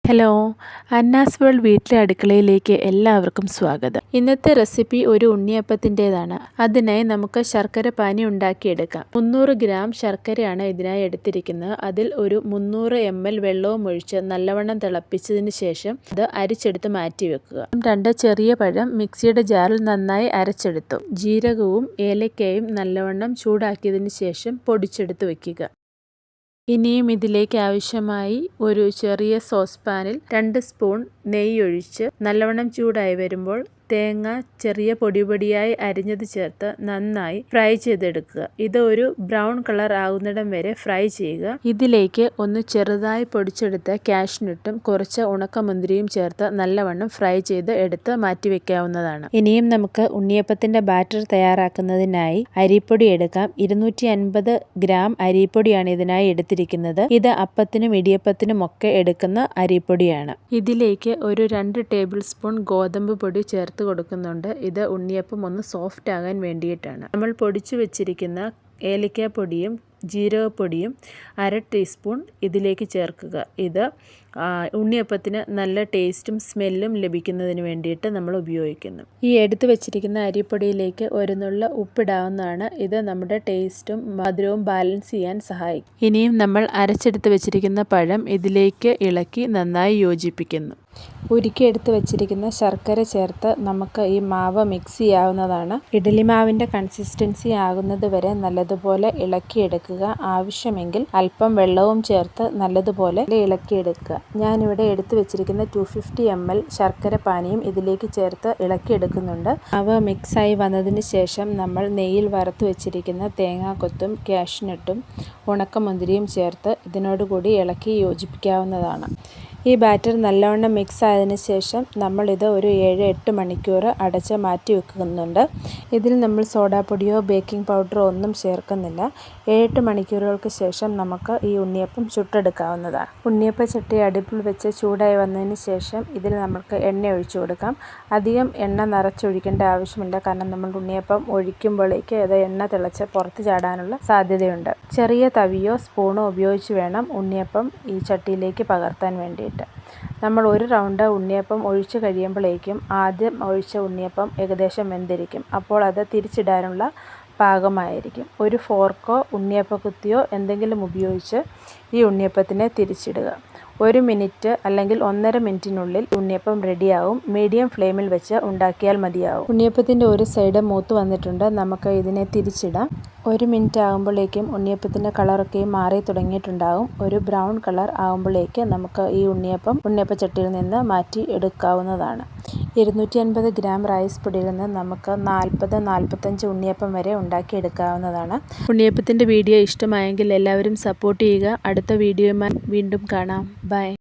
Hello, അന്നാസ് world വീട്ടിലെ അടുക്കളയിലേക്ക് എല്ലാവർക്കും സ്വാഗതം. ഇന്നത്തെ റെസിപ്പി ഒരു ഉണ്ണിയപ്പത്തിൻ്റെതാണ്. അതിനായി നമുക്ക് ശർക്കര പാനി ഉണ്ടാക്കിയെടുക്കാം. 300 ഗ്രാം ശർക്കരയാണ് ഇതിനായി എടുത്തിരിക്കുന്നത്. അതിൽ ഒരു 300 ml വെള്ളവും ഒഴിച്ച് നല്ലവണ്ണം തിളപ്പിച്ചതിന് ശേഷം അത് അരിച്ചെടുത്ത് മാറ്റി വെക്കുക. 2 ചെറിയ പഴം മിക്സിയുടെ ജാറിൽ നന്നായി അരച്ചെടുത്തു. ജീരകവും ഏലക്കയും നല്ലവണ്ണം ചൂടാക്കിയതിന് ശേഷം പൊടിച്ചെടുത്ത് വയ്ക്കുക. ഇനിയും ഇതിലേക്ക് ആവശ്യമായി ഒരു ചെറിയ സോസ് പാനിൽ 2 സ്പൂൺ നെയ്യ് ഒഴിച്ച് നല്ലവണ്ണം ചൂടായി വരുമ്പോൾ തേങ്ങ ചെറിയ പൊടിയായി അരിഞ്ഞത് ചേർത്ത് നന്നായി ഫ്രൈ ചെയ്തെടുക്കുക. ഇത് ഒരു ബ്രൗൺ കളർ ആകുന്നിടം വരെ ഫ്രൈ ചെയ്യുക. ഇതിലേക്ക് ഒന്ന് ചെറുതായി പൊടിച്ചെടുത്ത കാഷ്നട്ടും കുറച്ച് ഉണക്കമുന്തിരിയും ചേർത്ത് നല്ലവണ്ണം ഫ്രൈ ചെയ്ത് എടുത്ത് മാറ്റി വെക്കാവുന്നതാണ്. ഇനിയും നമുക്ക് ഉണ്ണിയപ്പത്തിന്റെ ബാറ്റർ തയ്യാറാക്കുന്നതിനായി അരിപ്പൊടി എടുക്കാം. 250 ഗ്രാം അരിപ്പൊടിയാണ് ഇതിനായി എടുത്തിരിക്കുന്നത്. ഇത് അപ്പത്തിനും ഇടിയപ്പത്തിനും ഒക്കെ എടുക്കുന്ന അരിപ്പൊടിയാണ്. ഇതിലേക്ക് ഒരു 2 ടേബിൾ സ്പൂൺ ഗോതമ്പ് പൊടി ചേർത്ത് കൊടുക്കുന്നുണ്ട്. ഇത് ഉണ്ണിയപ്പം ഒന്ന് സോഫ്റ്റ് ആകാൻ വേണ്ടിയിട്ടാണ്. നമ്മൾ പൊടിച്ചു വെച്ചിരിക്കുന്ന ഏലക്കാപ്പൊടിയും ജീരകപ്പൊടിയും 1/2 ടീസ്പൂൺ ഇതിലേക്ക് ചേർക്കുക. ഇത് ഉണ്ണിയപ്പത്തിന് നല്ല ടേസ്റ്റും സ്മെല്ലും ലഭിക്കുന്നതിന് വേണ്ടിയിട്ട് നമ്മൾ ഉപയോഗിക്കുന്നു. ഈ എടുത്തു വെച്ചിരിക്കുന്ന അരിപ്പൊടിയിലേക്ക് ഒരു നുള്ള ഉപ്പിടാവുന്നതാണ്. ഇത് നമ്മുടെ ടേസ്റ്റും മധുരവും ബാലൻസ് ചെയ്യാൻ സഹായിക്കും. ഇനിയും നമ്മൾ അരച്ചെടുത്ത് വെച്ചിരിക്കുന്ന പഴം ഇതിലേക്ക് ഇളക്കി നന്നായി യോജിപ്പിക്കുന്നു. ഉരുക്കിയെടുത്ത് വെച്ചിരിക്കുന്ന ശർക്കര ചേർത്ത് നമുക്ക് ഈ മാവ് മിക്സ് ചെയ്യാവുന്നതാണ്. ഇഡ്ഡലി മാവിൻ്റെ കൺസിസ്റ്റൻസി ആകുന്നത് വരെ നല്ലതുപോലെ ഇളക്കിയെടുക്കുക. ആവശ്യമെങ്കിൽ അല്പം വെള്ളവും ചേർത്ത് നല്ലതുപോലെ ഇളക്കിയെടുക്കുക. ഞാനിവിടെ എടുത്തു വെച്ചിരിക്കുന്ന 250 ml ശർക്കര പാനിയും ഇതിലേക്ക് ചേർത്ത് ഇളക്കിയെടുക്കുന്നുണ്ട്. മാവ് മിക്സായി വന്നതിന് ശേഷം നമ്മൾ നെയ്യിൽ വറുത്ത് വെച്ചിരിക്കുന്ന തേങ്ങാക്കൊത്തും കാഷ്നട്ടും ഉണക്കമുന്തിരിയും ചേർത്ത് ഇതിനോടുകൂടി ഇളക്കി യോജിപ്പിക്കാവുന്നതാണ്. ഈ ബാറ്റർ നല്ലവണ്ണം മിക്സ് ആയതിനു ശേഷം നമ്മളിത് ഒരു 7-8 മണിക്കൂർ അടച്ച് മാറ്റി വെക്കുന്നുണ്ട്. ഇതിൽ നമ്മൾ സോഡാപ്പൊടിയോ ബേക്കിംഗ് പൗഡറോ ഒന്നും ചേർക്കുന്നില്ല. 7-8 മണിക്കൂറുകൾക്ക് ശേഷം നമുക്ക് ഈ ഉണ്ണിയപ്പം ചുട്ടെടുക്കാവുന്നതാണ്. ഉണ്ണിയപ്പ ചട്ടി അടുപ്പിൽ വെച്ച് ചൂടായി വന്നതിന് ശേഷം ഇതിൽ നമുക്ക് എണ്ണ ഒഴിച്ചു കൊടുക്കാം. അധികം എണ്ണ നിറച്ചൊഴിക്കേണ്ട ആവശ്യമില്ല. കാരണം നമ്മൾ ഉണ്ണിയപ്പം ഒഴിക്കുമ്പോഴേക്ക് അത് എണ്ണ തിളച്ച് പുറത്ത് ചാടാനുള്ള സാധ്യതയുണ്ട്. ചെറിയ തവിയോ സ്പൂണോ ഉപയോഗിച്ച് വേണം ഉണ്ണിയപ്പം ഈ ചട്ടിയിലേക്ക് പകർത്താൻ വേണ്ടിയിട്ട്. നമ്മൾ ഒരു റൗണ്ട് ഉണ്ണിയപ്പം ഒഴിച്ച് കഴിയുമ്പോഴേക്കും ആദ്യം ഒഴിച്ച ഉണ്ണിയപ്പം ഏകദേശം വെന്തിരിക്കും. അപ്പോൾ അത് തിരിച്ചിടാനുള്ള പാകമായിരിക്കും. ഒരു ഫോർക്കോ ഉണ്ണിയപ്പക്കുത്തിയോ എന്തെങ്കിലും ഉപയോഗിച്ച് ഈ ഉണ്ണിയപ്പത്തിനെ തിരിച്ചിടുക. 1 മിനിറ്റ് അല്ലെങ്കിൽ 1.5 മിനിറ്റിനുള്ളിൽ ഉണ്ണിയപ്പം റെഡിയാവും. മീഡിയം ഫ്ലെയിമിൽ വെച്ച് ഉണ്ടാക്കിയാൽ മതിയാവും. ഉണ്ണിയപ്പത്തിൻ്റെ ഒരു സൈഡ് മൂത്ത് വന്നിട്ടുണ്ട്. നമുക്ക് ഇതിനെ തിരിച്ചിടാം. 1 മിനിറ്റ് ആകുമ്പോഴേക്കും ഉണ്ണിയപ്പത്തിൻ്റെ കളറൊക്കെ മാറി തുടങ്ങിയിട്ടുണ്ടാകും. ഒരു ബ്രൗൺ കളർ ആകുമ്പോഴേക്ക് നമുക്ക് ഈ ഉണ്ണിയപ്പച്ചട്ടിയിൽ നിന്ന് മാറ്റി എടുക്കാവുന്നതാണ്. 250 ഗ്രാം റൈസ് പൊടിയിൽ നിന്ന് നമുക്ക് 40-45 ഉണ്ണിയപ്പം വരെ ഉണ്ടാക്കിയെടുക്കാവുന്നതാണ്. ഉണ്ണിയപ്പത്തിൻ്റെ വീഡിയോ ഇഷ്ടമായെങ്കിൽ എല്ലാവരും സപ്പോർട്ട് ചെയ്യുക. അടുത്ത വീഡിയോയുമായി വീണ്ടും കാണാം. ബൈ.